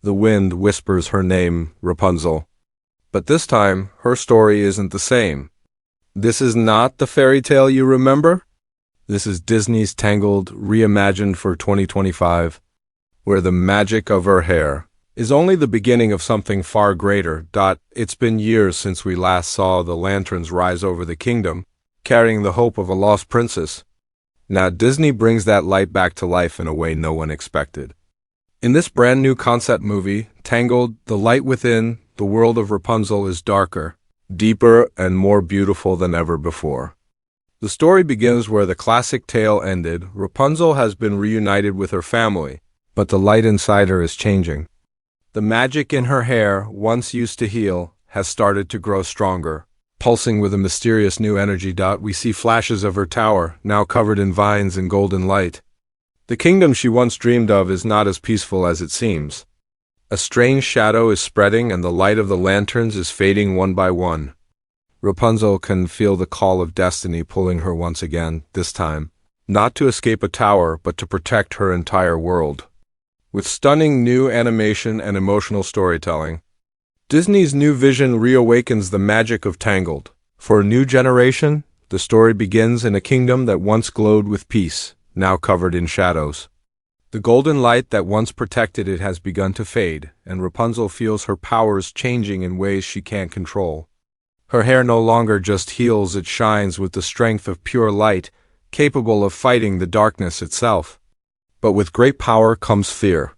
The wind whispers her name, Rapunzel. But this time, her story isn't the same. This is not the fairy tale you remember. This is Disney's Tangled, reimagined for 2025, where the magic of her hair is only the beginning of something far greater. It's been years since we last saw the lanterns rise over the kingdom, carrying the hope of a lost princess. Now Disney brings that light back to life in a way no one expected. In this brand new concept movie, Tangled, the light within the world of Rapunzel is darker, deeper, and more beautiful than ever before. The story begins where the classic tale ended. Rapunzel has been reunited with her family, but the light inside her is changing. The magic in her hair, once used to heal, has started to grow stronger, pulsing with a mysterious new energy. We see flashes of her tower, now covered in vines and golden light. The kingdom she once dreamed of is not as peaceful as it seems. A strange shadow is spreading and the light of the lanterns is fading one by one. Rapunzel can feel the call of destiny pulling her once again, this time, not to escape a tower, but to protect her entire world. With stunning new animation and emotional storytelling, Disney's new vision reawakens the magic of Tangled. For a new generation, the story begins in a kingdom that once glowed with peace, now covered in shadows. The golden light that once protected it has begun to fade, and Rapunzel feels her powers changing in ways she can't control. Her hair no longer just heals, it shines with the strength of pure light, capable of fighting the darkness itself. But with great power comes fear.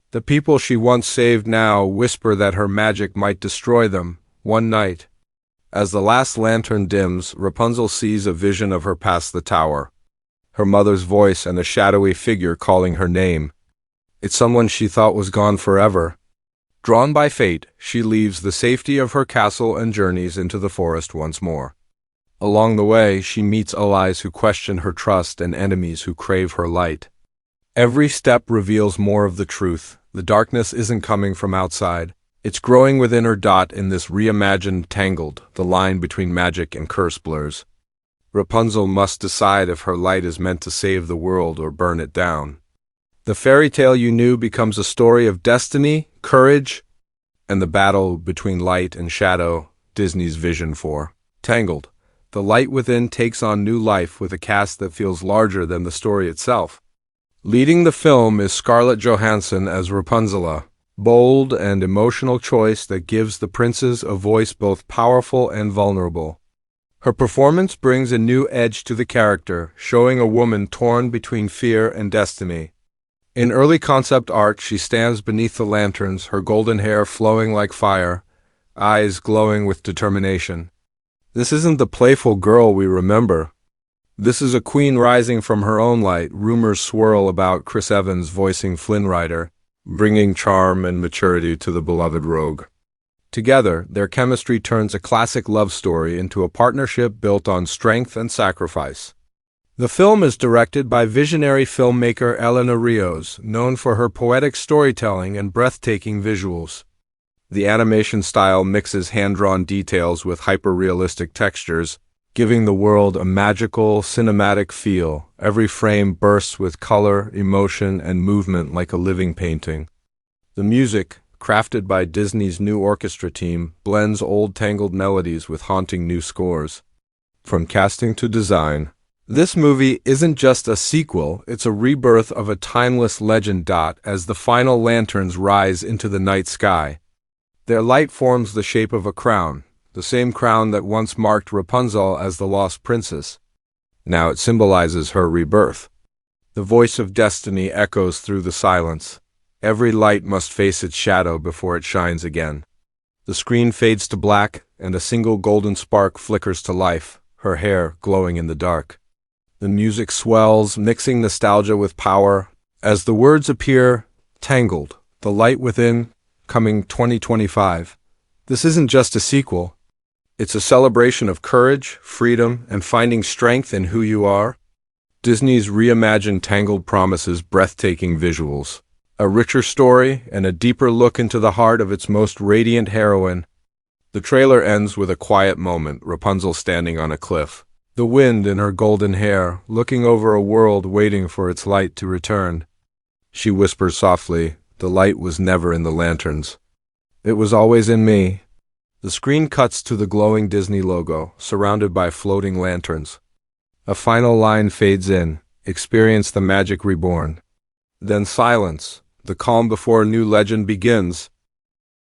The people she once saved now whisper that her magic might destroy them, one night. As the last lantern dims, Rapunzel sees a vision of her past the tower. Her mother's voice and a shadowy figure calling her name. It's someone she thought was gone forever. Drawn by fate, she leaves the safety of her castle and journeys into the forest once more. Along the way, she meets allies who question her trust and enemies who crave her light. Every step reveals more of the truth. The darkness isn't coming from outside. It's growing within her. In this reimagined Tangled, the line between magic and curse blurs. Rapunzel must decide if her light is meant to save the world or burn it down. The fairy tale you knew becomes a story of destiny, courage, and the battle between light and shadow. Disney's vision for Tangled. The light within takes on new life with a cast that feels larger than the story itself. Leading the film is Scarlett Johansson as Rapunzel, bold and emotional choice that gives the princess a voice both powerful and vulnerable. Her performance brings a new edge to the character, showing a woman torn between fear and destiny. In early concept art, she stands beneath the lanterns, her golden hair flowing like fire, eyes glowing with determination. This isn't the playful girl we remember. This is a queen rising from her own light. Rumors swirl about Chris Evans voicing Flynn Rider, bringing charm and maturity to the beloved rogue. Together, their chemistry turns a classic love story into a partnership built on strength and sacrifice. The film is directed by visionary filmmaker Elena Rios, known for her poetic storytelling and breathtaking visuals. The animation style mixes hand-drawn details with hyper-realistic textures, giving the world a magical, cinematic feel. Every frame bursts with color, emotion, and movement like a living painting. The music, crafted by Disney's new orchestra team, blends old Tangled melodies with haunting new scores. From casting to design, this movie isn't just a sequel, it's a rebirth of a timeless legend. As the final lanterns rise into the night sky, their light forms the shape of a crown, the same crown that once marked Rapunzel as the lost princess. Now it symbolizes her rebirth. The voice of destiny echoes through the silence. Every light must face its shadow before it shines again. The screen fades to black, and a single golden spark flickers to life, her hair glowing in the dark. The music swells, mixing nostalgia with power. As the words appear, Tangled, the light within, coming 2025. This isn't just a sequel. It's a celebration of courage, freedom, and finding strength in who you are. Disney's reimagined Tangled promises breathtaking visuals, a richer story, and a deeper look into the heart of its most radiant heroine. The trailer ends with a quiet moment, Rapunzel standing on a cliff, the wind in her golden hair, looking over a world waiting for its light to return. She whispers softly, The light was never in the lanterns. It was always in me. The screen cuts to the glowing Disney logo, surrounded by floating lanterns. A final line fades in, "Experience the magic reborn." Then silence, the calm before a new legend begins.